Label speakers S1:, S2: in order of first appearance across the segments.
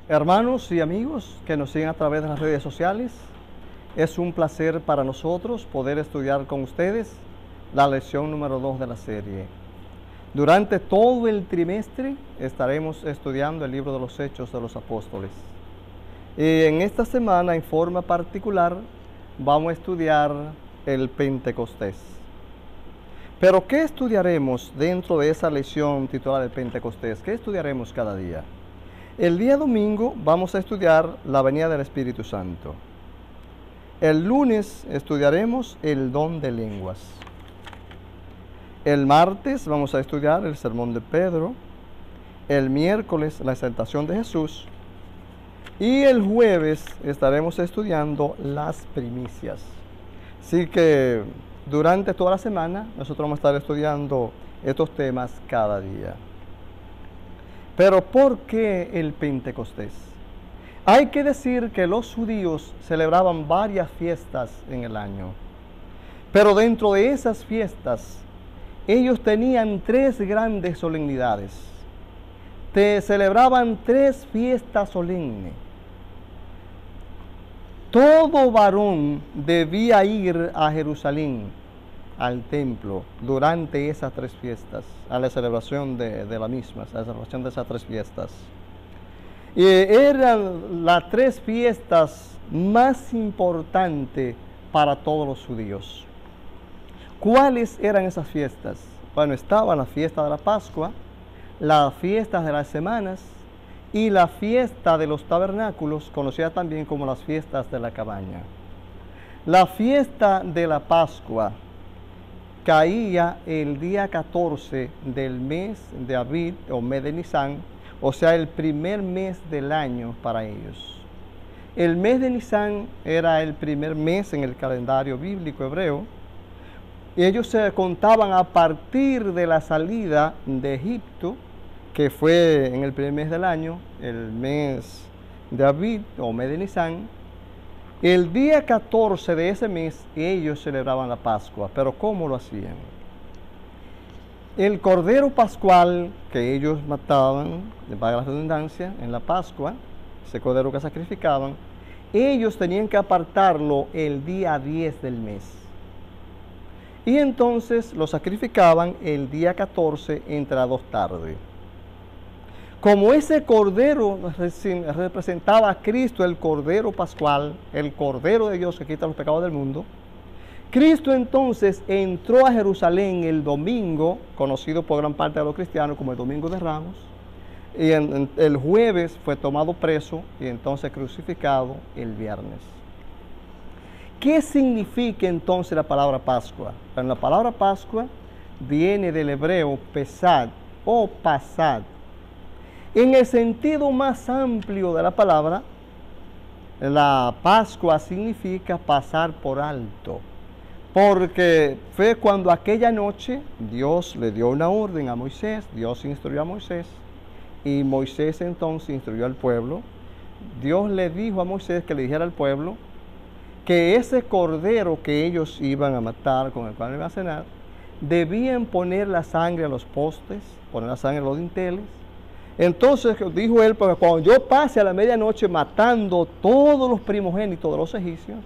S1: Hermanos y amigos que nos siguen a través de las redes sociales, es un placer para nosotros poder estudiar con ustedes la lección número 2 de la serie. Durante todo el trimestre estaremos estudiando el libro de los Hechos de los Apóstoles. Y en esta semana, en forma particular, vamos a estudiar el Pentecostés. Pero, ¿qué estudiaremos dentro de esa lección titulada el Pentecostés? ¿Qué estudiaremos cada día? El día domingo vamos a estudiar la venida del Espíritu Santo. El lunes estudiaremos el don de lenguas. El martes vamos a estudiar el sermón de Pedro. El miércoles la exaltación de Jesús. Y el jueves estaremos estudiando las primicias. Así que durante toda la semana nosotros vamos a estar estudiando estos temas cada día. Pero ¿por qué el Pentecostés? Hay que decir que los judíos celebraban varias fiestas en el año. Pero dentro de esas fiestas, ellos tenían 3 grandes solemnidades. Celebraban 3 fiestas solemnes. Todo varón debía ir a Jerusalén, al templo, durante esas 3 fiestas, a la celebración de las mismas, a la celebración de esas 3 fiestas. Y eran las 3 fiestas más importantes para todos los judíos. ¿Cuáles eran esas fiestas? Bueno, estaba la fiesta de la Pascua, las fiestas de las semanas y la fiesta de los tabernáculos, conocida también como las fiestas de la cabaña. La fiesta de la Pascua caía el día 14 del mes de Abib o mes de Nisan, o sea, el primer mes del año para ellos. El mes de Nisan era el primer mes en el calendario bíblico hebreo, y ellos se contaban a partir de la salida de Egipto, que fue en el primer mes del año, el mes de Abib o mes de Nisan. El día 14 de ese mes ellos celebraban la Pascua. ¿Pero cómo lo hacían? El cordero pascual que ellos mataban, valga la redundancia, en la Pascua, ese cordero que sacrificaban, ellos tenían que apartarlo el día 10 del mes. Y entonces lo sacrificaban el día 14 entre las 2 tardes. Como ese cordero representaba a Cristo, el cordero pascual, el cordero de Dios que quita los pecados del mundo, Cristo entonces entró a Jerusalén el domingo, conocido por gran parte de los cristianos como el Domingo de Ramos, y el jueves fue tomado preso y entonces crucificado el viernes. ¿Qué significa entonces la palabra Pascua? Bueno, la palabra Pascua viene del hebreo pesad o pasad. En el sentido más amplio de la palabra, la Pascua significa pasar por alto, porque fue cuando aquella noche Dios le dio una orden a Moisés, Dios instruyó a Moisés, y Moisés entonces instruyó al pueblo. Dios le dijo a Moisés que le dijera al pueblo que ese cordero que ellos iban a matar, con el cual iban a cenar, debían poner la sangre a los postes, poner la sangre a los dinteles. Entonces dijo él, porque cuando yo pase a la medianoche matando todos los primogénitos de los egipcios,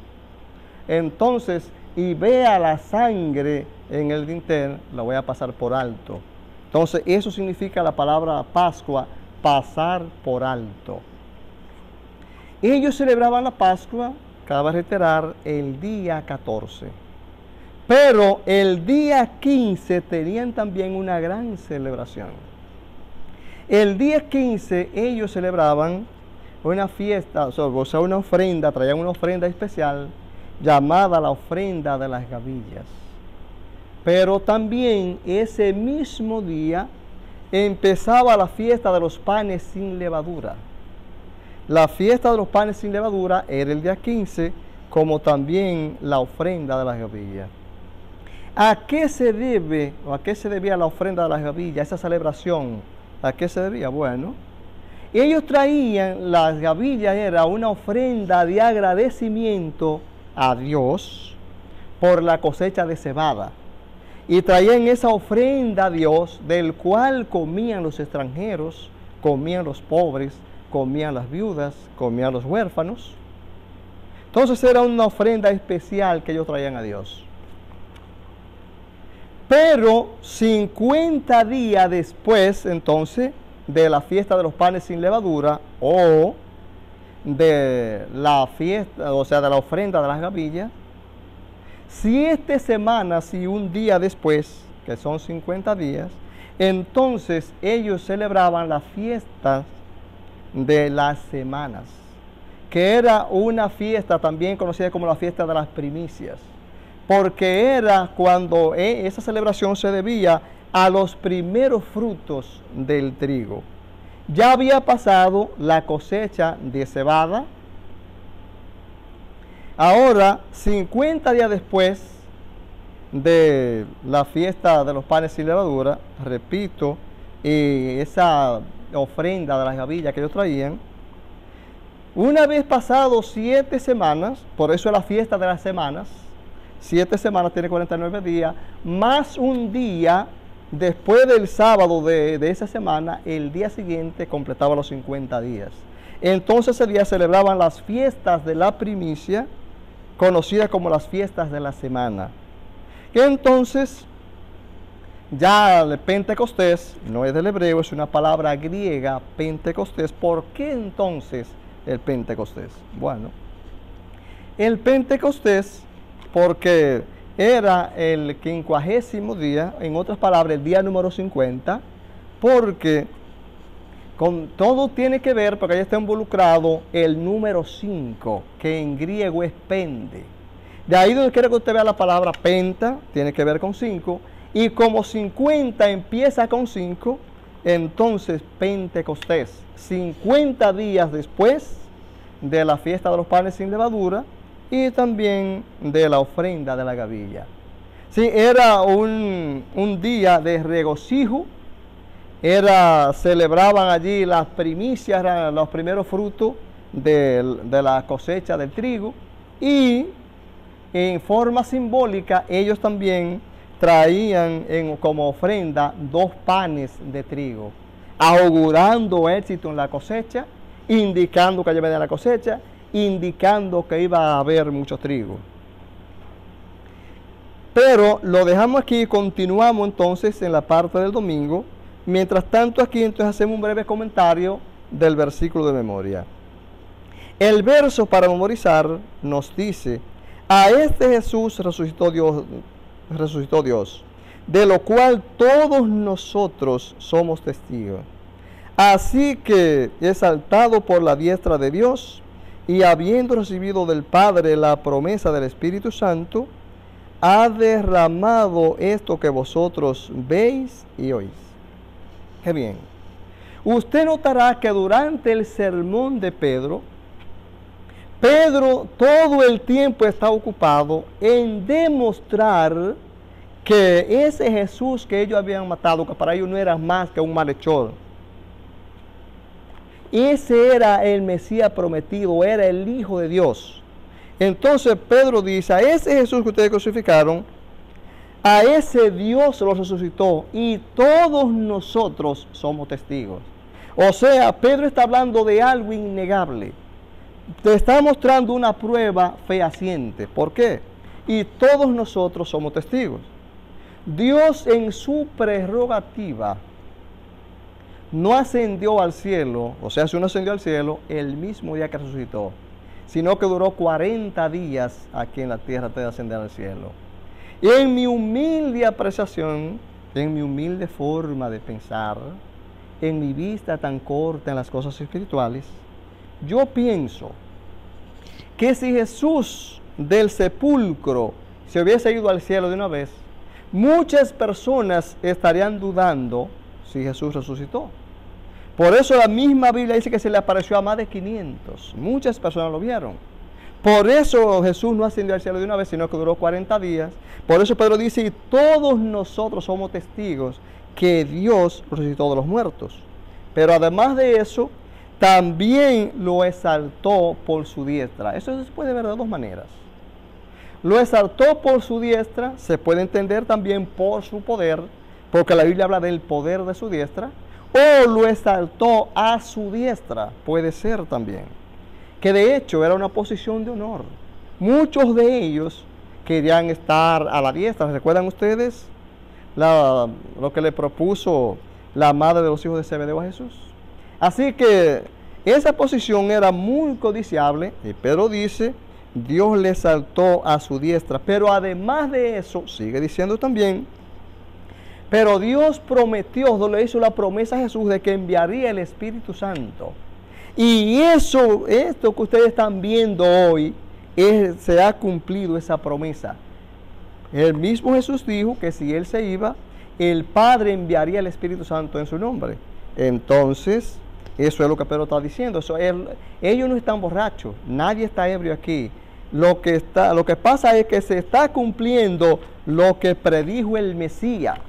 S1: entonces, y vea la sangre en el dintel, la voy a pasar por alto. Entonces, eso significa la palabra Pascua, pasar por alto. Ellos celebraban la Pascua, cabe reiterar, el día 14. Pero el día 15 tenían también una gran celebración. El día 15 ellos celebraban una fiesta, o sea, una ofrenda, traían una ofrenda especial llamada la ofrenda de las gavillas. Pero también ese mismo día empezaba la fiesta de los panes sin levadura. La fiesta de los panes sin levadura era el día 15, como también la ofrenda de las gavillas. ¿A qué se debe o a qué se debía la ofrenda de las gavillas, esa celebración? ¿A qué se debía? Bueno, ellos traían, las gavillas era una ofrenda de agradecimiento a Dios por la cosecha de cebada. y traían esa ofrenda a Dios, del cual comían los extranjeros, comían los pobres, comían las viudas, comían los huérfanos. Entonces era una ofrenda especial que ellos traían a Dios. Pero 50 días después, entonces, de la fiesta de los panes sin levadura, o de la fiesta, o sea, de la ofrenda de las gavillas, 7 semanas y un día después, que son 50 días, entonces ellos celebraban las fiestas de las semanas, que era una fiesta también conocida como la fiesta de las primicias, porque era cuando esa celebración se debía a los primeros frutos del trigo. Ya había pasado la cosecha de cebada. Ahora, 50 días después de la fiesta de los panes sin levadura, repito, esa ofrenda de las gavillas que ellos traían, una vez pasado 7 semanas, por eso es la fiesta de las semanas, 7 semanas tiene 49 días, más un día después del sábado de esa semana, el día siguiente completaba los 50 días. Entonces ese día celebraban las fiestas de la primicia, conocidas como las fiestas de la semana. Que entonces, ya el Pentecostés, no es del hebreo, es una palabra griega, Pentecostés. ¿Por qué entonces el Pentecostés? Bueno, el Pentecostés, porque era el 50º día, en otras palabras, el día número 50, porque con todo tiene que ver, porque ahí está involucrado el número 5, que en griego es pente. De ahí donde quiera que usted vea la palabra penta, tiene que ver con 5, y como 50 empieza con 5, entonces Pentecostés, 50 días después de la fiesta de los panes sin levadura, y también de la ofrenda de la gavilla. Sí, era un día de regocijo, celebraban allí las primicias, los primeros frutos de la cosecha del trigo, y en forma simbólica ellos también traían como ofrenda 2 panes de trigo, augurando éxito en la cosecha, indicando que ya venía la cosecha, indicando que iba a haber mucho trigo. Pero lo dejamos aquí y continuamos entonces en la parte del domingo. Mientras tanto aquí entonces hacemos un breve comentario del versículo de memoria. El verso para memorizar nos dice: a este Jesús resucitó Dios, de lo cual todos nosotros somos testigos. Así que, exaltado por la diestra de Dios, y habiendo recibido del Padre la promesa del Espíritu Santo, ha derramado esto que vosotros veis y oís. Qué bien. Usted notará que durante el sermón de Pedro todo el tiempo está ocupado en demostrar que ese Jesús que ellos habían matado, que para ellos no era más que un malhechor, ese era el Mesías prometido, era el Hijo de Dios. Entonces Pedro dice: a ese Jesús que ustedes crucificaron, a ese Dios lo resucitó, y todos nosotros somos testigos. O sea, Pedro está hablando de algo innegable. Te está mostrando una prueba fehaciente. ¿Por qué? Y todos nosotros somos testigos. Dios, en su prerrogativa, no ascendió al cielo, o sea, si uno ascendió al cielo el mismo día que resucitó, sino que duró 40 días aquí en la tierra antes de ascender al cielo. Y en mi humilde apreciación, en mi humilde forma de pensar, en mi vista tan corta en las cosas espirituales, yo pienso que si Jesús del sepulcro se hubiese ido al cielo de una vez, muchas personas estarían dudando si Jesús resucitó. Por eso la misma Biblia dice que se le apareció a más de 500. Muchas personas lo vieron. Por eso Jesús no ascendió al cielo de una vez, sino que duró 40 días. Por eso Pedro dice: y todos nosotros somos testigos que Dios resucitó de los muertos. Pero además de eso, también lo exaltó por su diestra. Eso se puede ver de 2 maneras. lo exaltó por su diestra, se puede entender también por su poder, porque la Biblia habla del poder de su diestra, o lo exaltó a su diestra, puede ser también, que de hecho era una posición de honor. Muchos de ellos querían estar a la diestra. ¿Recuerdan ustedes lo que le propuso la madre de los hijos de Zebedeo a Jesús? Así que esa posición era muy codiciable, y Pedro dice, Dios le exaltó a su diestra. Pero además de eso, sigue diciendo también, pero Dios prometió, le hizo la promesa a Jesús de que enviaría el Espíritu Santo. Y esto que ustedes están viendo hoy, se ha cumplido esa promesa. El mismo Jesús dijo que si Él se iba, el Padre enviaría el Espíritu Santo en su nombre. Entonces, eso es lo que Pedro está diciendo. Ellos no están borrachos, nadie está ebrio aquí. Lo que pasa es que se está cumpliendo lo que predijo el Mesías.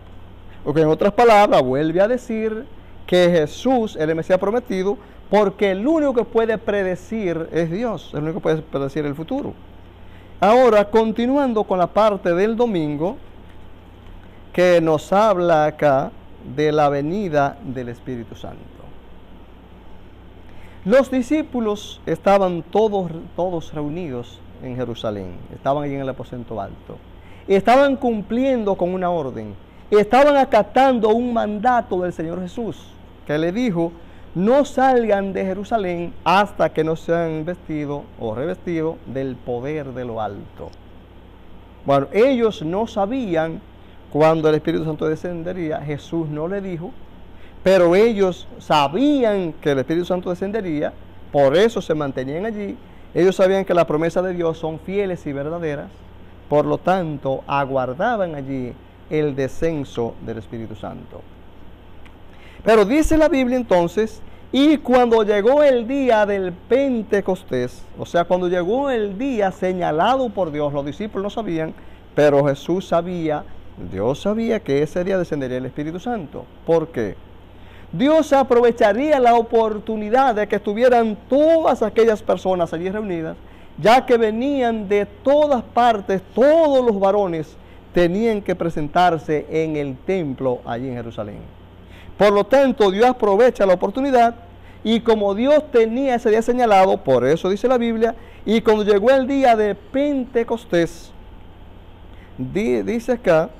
S1: Porque en otras palabras, vuelve a decir que Jesús es el Mesías prometido, porque el único que puede predecir es Dios, el único que puede predecir el futuro. Ahora, continuando con la parte del domingo, que nos habla acá de la venida del Espíritu Santo. Los discípulos estaban todos reunidos en Jerusalén, estaban allí en el aposento alto, estaban cumpliendo con una orden, estaban acatando un mandato del Señor Jesús, que le dijo, no salgan de Jerusalén hasta que no sean vestidos o revestidos del poder de lo alto. Bueno, ellos no sabían cuándo el Espíritu Santo descendería, Jesús no le dijo, pero ellos sabían que el Espíritu Santo descendería, por eso se mantenían allí. Ellos sabían que las promesas de Dios son fieles y verdaderas, por lo tanto, aguardaban allí el descenso del Espíritu Santo. Pero dice la Biblia entonces, y cuando llegó el día del Pentecostés, o sea, cuando llegó el día señalado por Dios, los discípulos no sabían, pero Jesús sabía, Dios sabía que ese día descendería el Espíritu Santo. ¿Por qué? Dios aprovecharía la oportunidad de que estuvieran todas aquellas personas allí reunidas, ya que venían de todas partes, todos los varones tenían que presentarse en el templo allí en Jerusalén. Por lo tanto, Dios aprovecha la oportunidad, y como Dios tenía ese día señalado, por eso dice la Biblia, y cuando llegó el día de Pentecostés, dice acá,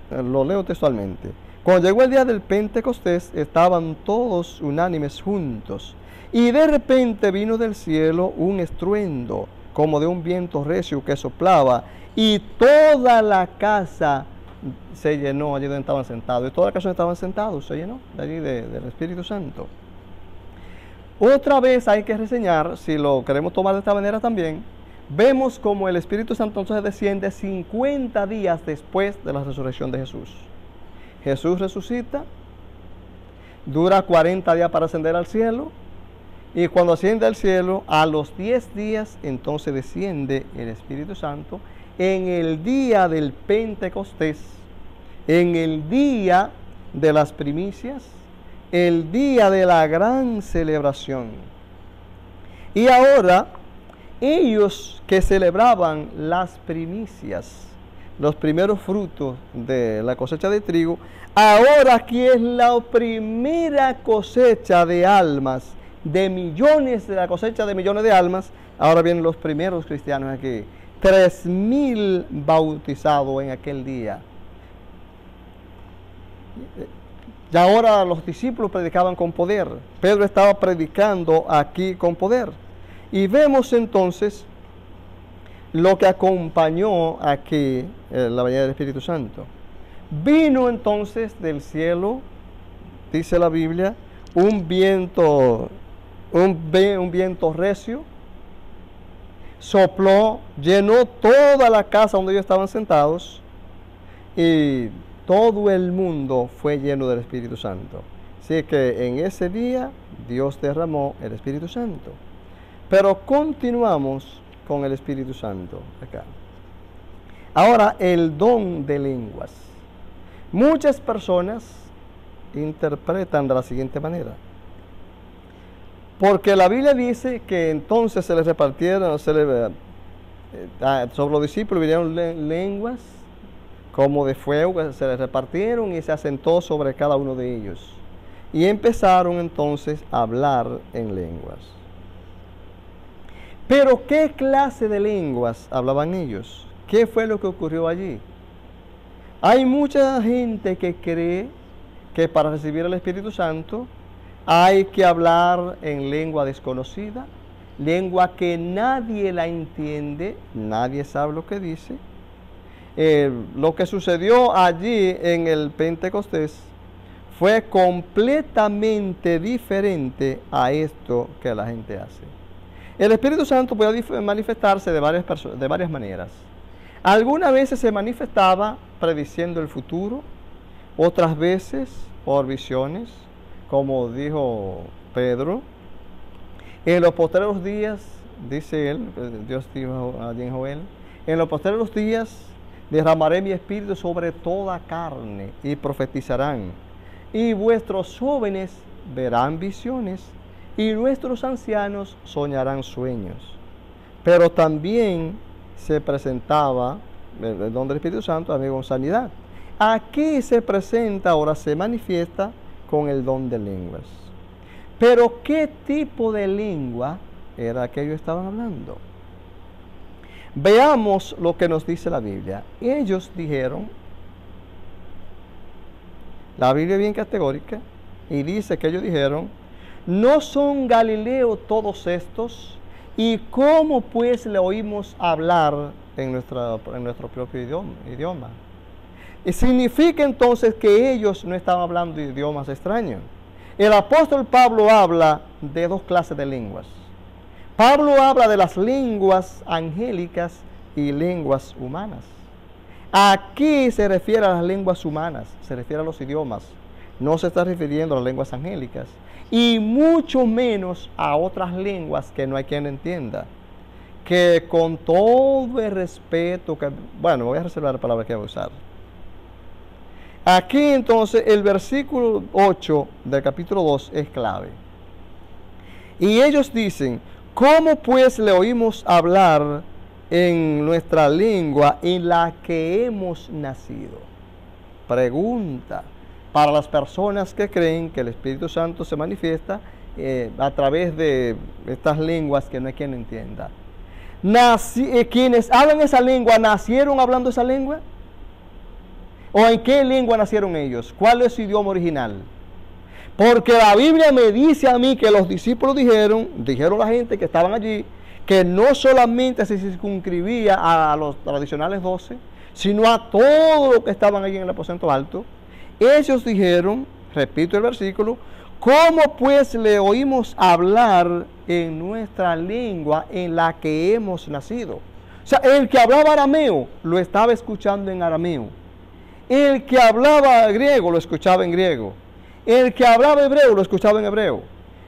S1: lo leo textualmente, cuando llegó el día del Pentecostés, estaban todos unánimes juntos, y de repente vino del cielo un estruendo, como de un viento recio que soplaba, y toda la casa se llenó allí donde estaban sentados, y toda la casa donde estaban sentados se llenó de allí del Espíritu Santo. Otra vez hay que reseñar, si lo queremos tomar de esta manera también, vemos como el Espíritu Santo entonces desciende 50 días después de la resurrección de Jesús. Jesús resucita, dura 40 días para ascender al cielo, y cuando asciende al cielo, a los 10 días, entonces desciende el Espíritu Santo, en el día del Pentecostés, en el día de las primicias, el día de la gran celebración. Y ahora, ellos que celebraban las primicias, los primeros frutos de la cosecha de trigo, ahora aquí es la primera cosecha de almas, de millones, de la cosecha de millones de almas. Ahora vienen los primeros cristianos aquí, 3,000 bautizados en aquel día. Y ahora los discípulos predicaban con poder. Pedro estaba predicando aquí con poder. Y vemos entonces lo que acompañó aquí la venida del Espíritu Santo. Vino entonces del cielo, dice la Biblia, un viento recio, sopló, llenó toda la casa donde ellos estaban sentados, y todo el mundo fue lleno del Espíritu Santo. Así que en ese día Dios derramó el Espíritu Santo. Pero continuamos con el Espíritu Santo acá. Ahora, el don de lenguas. Muchas personas interpretan de la siguiente manera. Porque la Biblia dice que entonces se les repartieron, sobre los discípulos vinieron lenguas como de fuego que se les repartieron y se asentó sobre cada uno de ellos. Y empezaron entonces a hablar en lenguas. Pero ¿qué clase de lenguas hablaban ellos? ¿Qué fue lo que ocurrió allí? Hay mucha gente que cree que para recibir el Espíritu Santo hay que hablar en lengua desconocida, lengua que nadie la entiende, nadie sabe lo que dice. Lo que sucedió allí en el Pentecostés fue completamente diferente a esto que la gente hace. El Espíritu Santo puede manifestarse de varias maneras. Algunas veces se manifestaba prediciendo el futuro, otras veces por visiones, como dijo Pedro. En los postreros días, dice él, Dios dijo allí en Joel, en los postreros días derramaré mi espíritu sobre toda carne y profetizarán, y vuestros jóvenes verán visiones, y nuestros ancianos soñarán sueños. Pero también se presentaba el don del Espíritu Santo también con sanidad. Aquí se presenta, ahora se manifiesta con el don de lenguas. Pero ¿qué tipo de lengua era que ellos estaban hablando? Veamos lo que nos dice la Biblia. Ellos dijeron, la Biblia es bien categórica, y dice que ellos dijeron, ¿no son Galileos todos estos? ¿Y cómo pues le oímos hablar en nuestro propio idioma? Y significa entonces que ellos no estaban hablando idiomas extraños. El apóstol Pablo habla de dos clases de lenguas. Pablo habla de las lenguas angélicas y lenguas humanas. Aquí se refiere a las lenguas humanas, se refiere a los idiomas. No se está refiriendo a las lenguas angélicas y mucho menos a otras lenguas que no hay quien entienda. Que con todo el respeto, bueno, voy a reservar la palabra que voy a usar. Aquí entonces el versículo 8 del capítulo 2 es clave. Y ellos dicen, ¿cómo pues le oímos hablar en nuestra lengua en la que hemos nacido? Pregunta para las personas que creen que el Espíritu Santo se manifiesta a través de estas lenguas que no hay quien entienda. ¿Quienes hablan esa lengua nacieron hablando esa lengua? ¿O en qué lengua nacieron ellos? ¿Cuál es su idioma original? Porque la Biblia me dice a mí que los discípulos dijeron la gente que estaban allí, que no solamente se circunscribía a los tradicionales 12, sino a todos los que estaban allí en el aposento alto. Ellos dijeron, repito el versículo, ¿cómo pues le oímos hablar en nuestra lengua en la que hemos nacido? O sea, el que hablaba arameo lo estaba escuchando en arameo. El que hablaba griego lo escuchaba en griego. El que hablaba hebreo lo escuchaba en hebreo.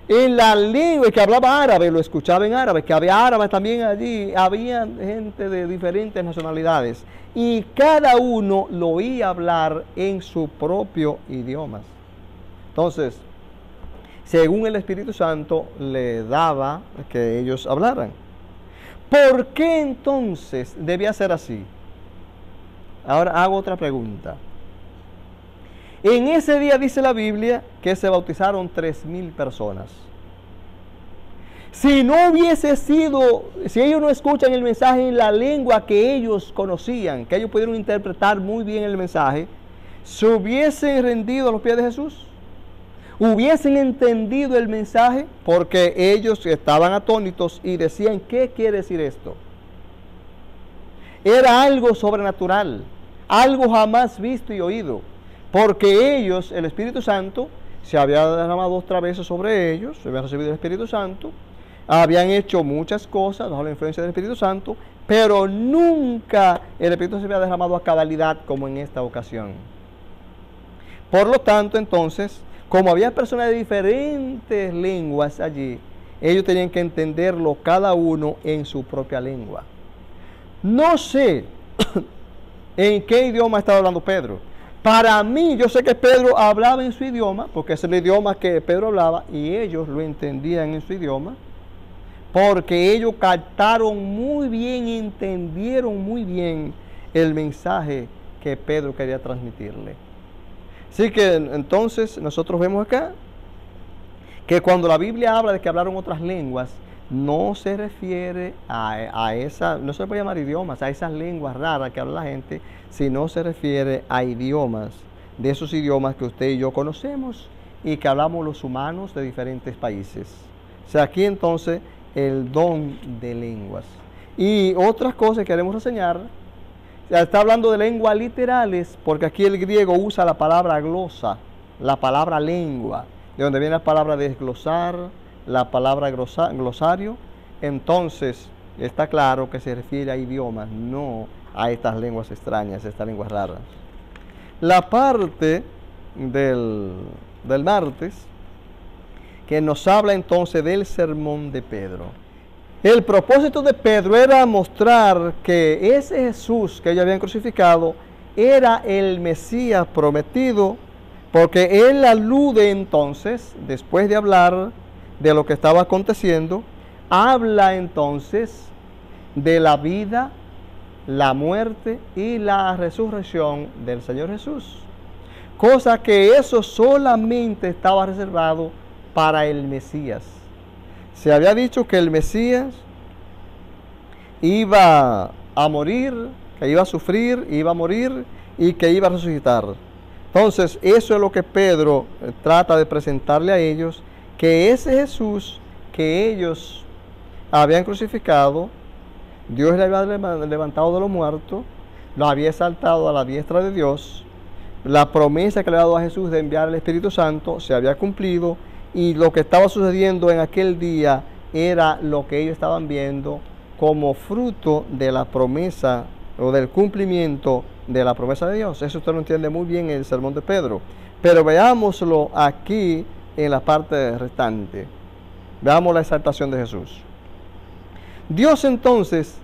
S1: En la lengua, el que hablaba árabe lo escuchaba en árabe, que había árabes también allí, había gente de diferentes nacionalidades. Y cada uno lo oía hablar en su propio idioma. Entonces, según el Espíritu Santo, le daba que ellos hablaran. ¿Por qué entonces debía ser así? Ahora hago otra pregunta. En ese día dice la Biblia que se bautizaron 3,000 personas. Si no hubiese sido, si ellos no escuchan el mensaje en la lengua que ellos conocían, que ellos pudieron interpretar muy bien el mensaje, ¿se hubiesen rendido a los pies de Jesús? ¿Hubiesen entendido el mensaje? Porque ellos estaban atónitos y decían, ¿qué quiere decir esto? Era algo sobrenatural, algo jamás visto y oído, porque ellos, el Espíritu Santo, se había derramado otra vez sobre ellos, se habían recibido el Espíritu Santo, habían hecho muchas cosas bajo la influencia del Espíritu Santo, pero nunca el Espíritu se había derramado a cabalidad como en esta ocasión. Por lo tanto, entonces, como había personas de diferentes lenguas allí, ellos tenían que entenderlo cada uno en su propia lengua. No sé en qué idioma estaba hablando Pedro. Para mí, yo sé que Pedro hablaba en su idioma, porque es el idioma que Pedro hablaba, y ellos lo entendían en su idioma. porque ellos captaron muy bien, entendieron muy bien el mensaje que Pedro quería transmitirle. Así que entonces nosotros vemos acá que cuando la Biblia habla de que hablaron otras lenguas, no se refiere a esa, no se puede llamar idiomas, a esas lenguas raras que habla la gente, sino se refiere a idiomas, de esos idiomas que usted y yo conocemos y que hablamos los humanos de diferentes países. O sea, aquí entonces el don de lenguas. Y otras cosas que queremos reseñar, está hablando de lenguas literales, porque aquí el griego usa la palabra glosa, la palabra lengua, de donde viene la palabra desglosar, la palabra glosario. Entonces está claro que se refiere a idiomas, no a estas lenguas extrañas, estas lenguas raras. La parte del martes, que nos habla entonces del sermón de Pedro. El propósito de Pedro era mostrar que ese Jesús que ellos habían crucificado era el Mesías prometido, porque él alude entonces, después de hablar de lo que estaba aconteciendo, habla entonces de la vida, la muerte y la resurrección del Señor Jesús. Cosa que eso solamente estaba reservado para el Mesías. Se había dicho que el Mesías iba a morir, que iba a sufrir, iba a morir y que iba a resucitar. Entonces, eso es lo que Pedro trata de presentarle a ellos, que ese Jesús que ellos habían crucificado, Dios le había levantado de los muertos, lo había exaltado a la diestra de Dios, la promesa que le había dado a Jesús de enviar el Espíritu Santo se había cumplido, y lo que estaba sucediendo en aquel día era lo que ellos estaban viendo como fruto de la promesa o del cumplimiento de la promesa de Dios. Eso usted lo entiende muy bien en el sermón de Pedro. Pero veámoslo aquí en la parte restante. Veamos la exaltación de Jesús. Dios entonces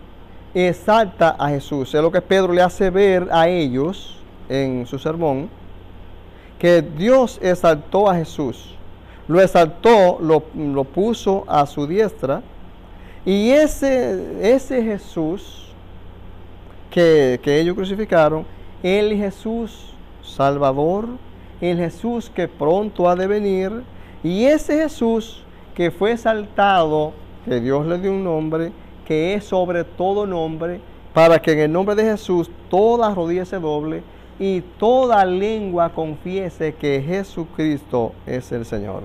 S1: exalta a Jesús. Es lo que Pedro le hace ver a ellos en su sermón, que Dios exaltó a Jesús. Lo exaltó, lo puso a su diestra, y ese Jesús que ellos crucificaron, el Jesús Salvador, el Jesús que pronto ha de venir, y ese Jesús que fue exaltado, que Dios le dio un nombre, que es sobre todo nombre, para que en el nombre de Jesús toda rodilla se doble y toda lengua confiese que Jesucristo es el Señor.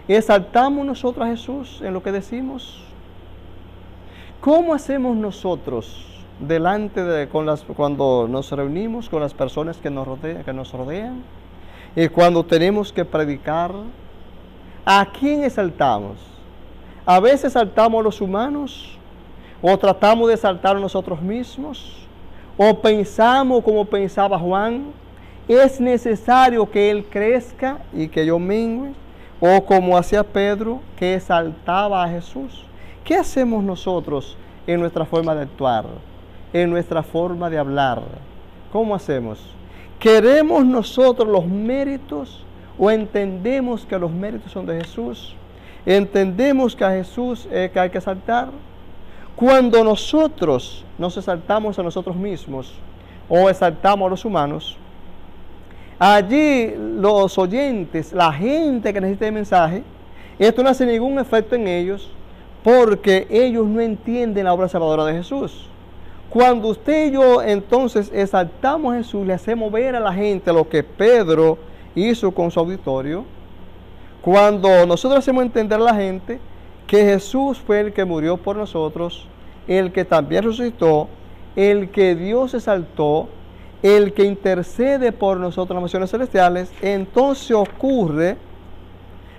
S1: ¿Exaltamos nosotros a Jesús en lo que decimos? ¿Cómo hacemos nosotros cuando nos reunimos con las personas que nos rodean y cuando tenemos que predicar? ¿A quién exaltamos? A veces exaltamos a los humanos, o tratamos de exaltar a nosotros mismos, o pensamos como pensaba Juan, es necesario que él crezca y que yo mengue, o como hacía Pedro, que exaltaba a Jesús. ¿Qué hacemos nosotros en nuestra forma de actuar, en nuestra forma de hablar? ¿Cómo hacemos? ¿Queremos nosotros los méritos o entendemos que los méritos son de Jesús? ¿Entendemos que a Jesús que hay que exaltar? Cuando nosotros nos exaltamos a nosotros mismos o exaltamos a los humanos, allí los oyentes, la gente que necesita el mensaje, esto no hace ningún efecto en ellos, porque ellos no entienden la obra salvadora de Jesús. Cuando usted y yo entonces exaltamos a Jesús, le hacemos ver a la gente lo que Pedro hizo con su auditorio. Cuando nosotros hacemos entender a la gente que Jesús fue el que murió por nosotros, el que también resucitó, el que Dios exaltó, el que intercede por nosotros en las naciones celestiales, entonces ocurre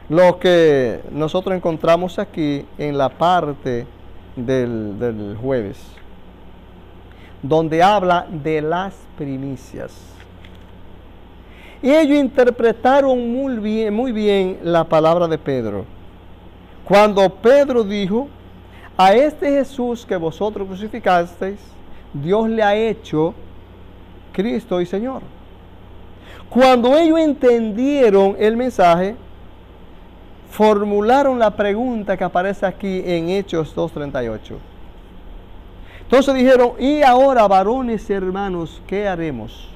S1: lo que nosotros encontramos aquí en la parte del jueves, donde habla de las primicias. Y ellos interpretaron muy bien la palabra de Pedro. Cuando Pedro dijo, a este Jesús que vosotros crucificasteis, Dios le ha hecho Cristo y Señor. Cuando ellos entendieron el mensaje, formularon la pregunta que aparece aquí en Hechos 2:38. Entonces dijeron, y ahora, varones y hermanos, ¿qué haremos?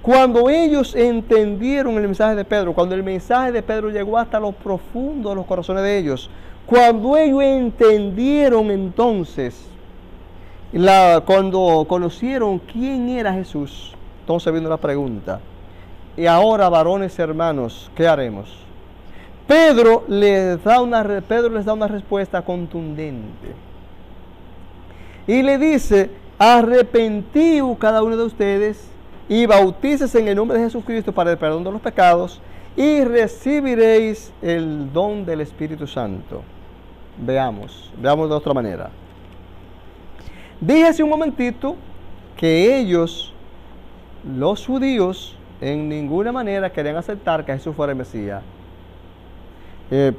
S1: Cuando ellos entendieron el mensaje de Pedro, cuando el mensaje de Pedro llegó hasta lo profundo de los corazones de ellos, cuando ellos entendieron entonces, cuando conocieron quién era Jesús, entonces vino la pregunta, y ahora, varones y hermanos, ¿qué haremos? Pedro les da una respuesta contundente. Y le dice, arrepentíos cada uno de ustedes y bautícese en el nombre de Jesucristo para el perdón de los pecados y recibiréis el don del Espíritu Santo. Veamos de otra manera. Dije hace un momentito que ellos, los judíos, en ninguna manera querían aceptar que Jesús fuera el Mesías.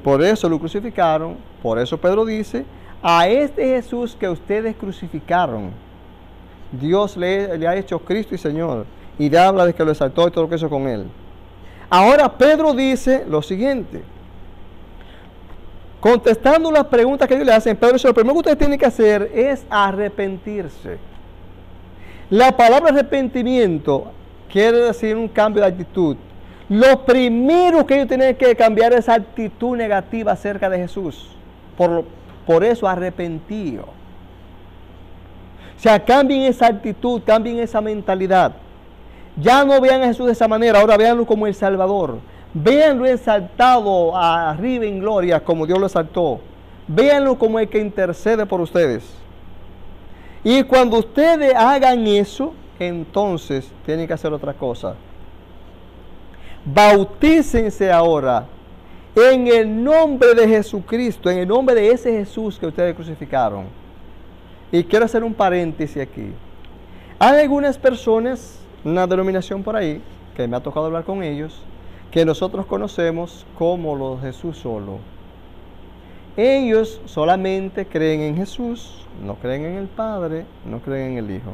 S1: Por eso lo crucificaron. Por eso Pedro dice, a este Jesús que ustedes crucificaron, Dios le ha hecho Cristo y Señor, y le habla de que lo exaltó y todo lo que hizo con él. Ahora Pedro dice lo siguiente, contestando las preguntas que ellos le hacen, Pedro dice, lo primero que ustedes tienen que hacer es arrepentirse. La palabra arrepentimiento quiere decir un cambio de actitud. Lo primero que ellos tienen que cambiar es esa actitud negativa acerca de Jesús. Por eso arrepentido. O sea, cambien esa actitud, cambien esa mentalidad. Ya no vean a Jesús de esa manera, ahora véanlo como el Salvador. Véanlo exaltado arriba en gloria como Dios lo exaltó. Véanlo como el que intercede por ustedes. Y cuando ustedes hagan eso, entonces tienen que hacer otra cosa. Bautícense ahora en el nombre de Jesucristo, en el nombre de ese Jesús que ustedes crucificaron. Y quiero hacer un paréntesis aquí. Hay algunas personas, una denominación por ahí, que me ha tocado hablar con ellos, que nosotros conocemos como los Jesús solo. Ellos solamente creen en Jesús, no creen en el Padre, no creen en el Hijo.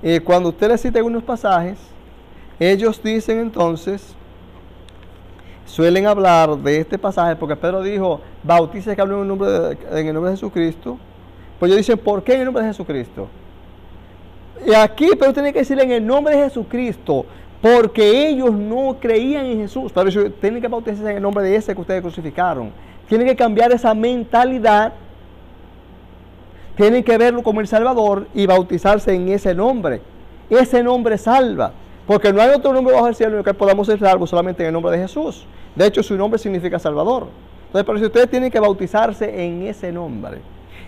S1: Y cuando usted les cita algunos pasajes, ellos dicen entonces, suelen hablar de este pasaje, porque Pedro dijo, bautícese en el nombre de Jesucristo. Pues ellos dicen, ¿por qué en el nombre de Jesucristo? Y aquí Pedro tiene que decir en el nombre de Jesucristo, porque ellos no creían en Jesús. Pero ellos tienen que bautizarse en el nombre de ese que ustedes crucificaron. Tienen que cambiar esa mentalidad. Tienen que verlo como el Salvador y bautizarse en ese nombre. Ese nombre salva. Porque no hay otro nombre bajo el cielo en el que podamos ser salvos solamente en el nombre de Jesús. De hecho, su nombre significa Salvador. Entonces, por eso ustedes tienen que bautizarse en ese nombre.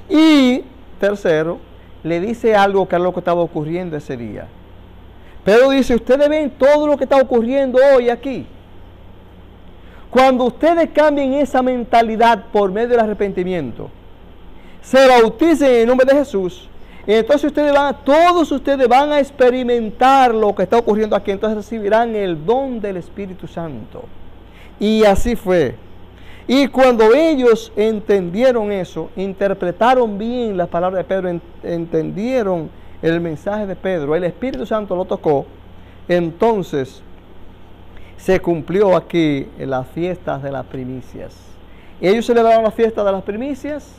S1: Y, tercero, le dice algo que es lo que estaba ocurriendo ese día. Pedro dice, ustedes ven todo lo que está ocurriendo hoy aquí. Cuando ustedes cambien esa mentalidad por medio del arrepentimiento, se bauticen en el nombre de Jesús, entonces todos ustedes van a experimentar lo que está ocurriendo aquí, entonces recibirán el don del Espíritu Santo. Y así fue. Y cuando ellos entendieron eso, interpretaron bien las palabras de Pedro, entendieron el mensaje de Pedro, el Espíritu Santo lo tocó, entonces se cumplió aquí en las fiestas de las primicias. Ellos celebraron la fiesta de las primicias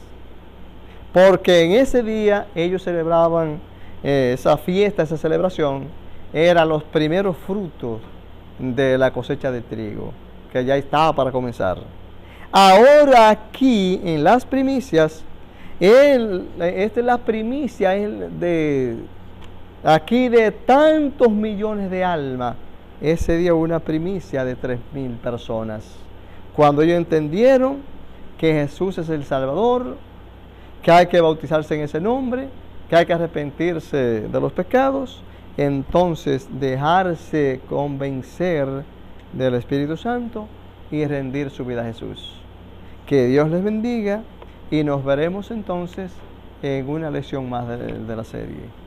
S1: porque en ese día ellos celebraban esa fiesta, esa celebración, eran los primeros frutos de la cosecha de trigo, que ya estaba para comenzar. Ahora aquí en las primicias, esta es la primicia de tantos millones de almas. Ese día hubo una primicia de 3,000 personas. Cuando ellos entendieron que Jesús es el Salvador, que hay que bautizarse en ese nombre, que hay que arrepentirse de los pecados, entonces dejarse convencer del Espíritu Santo y rendir su vida a Jesús. Que Dios les bendiga y nos veremos entonces en una lección más de la serie.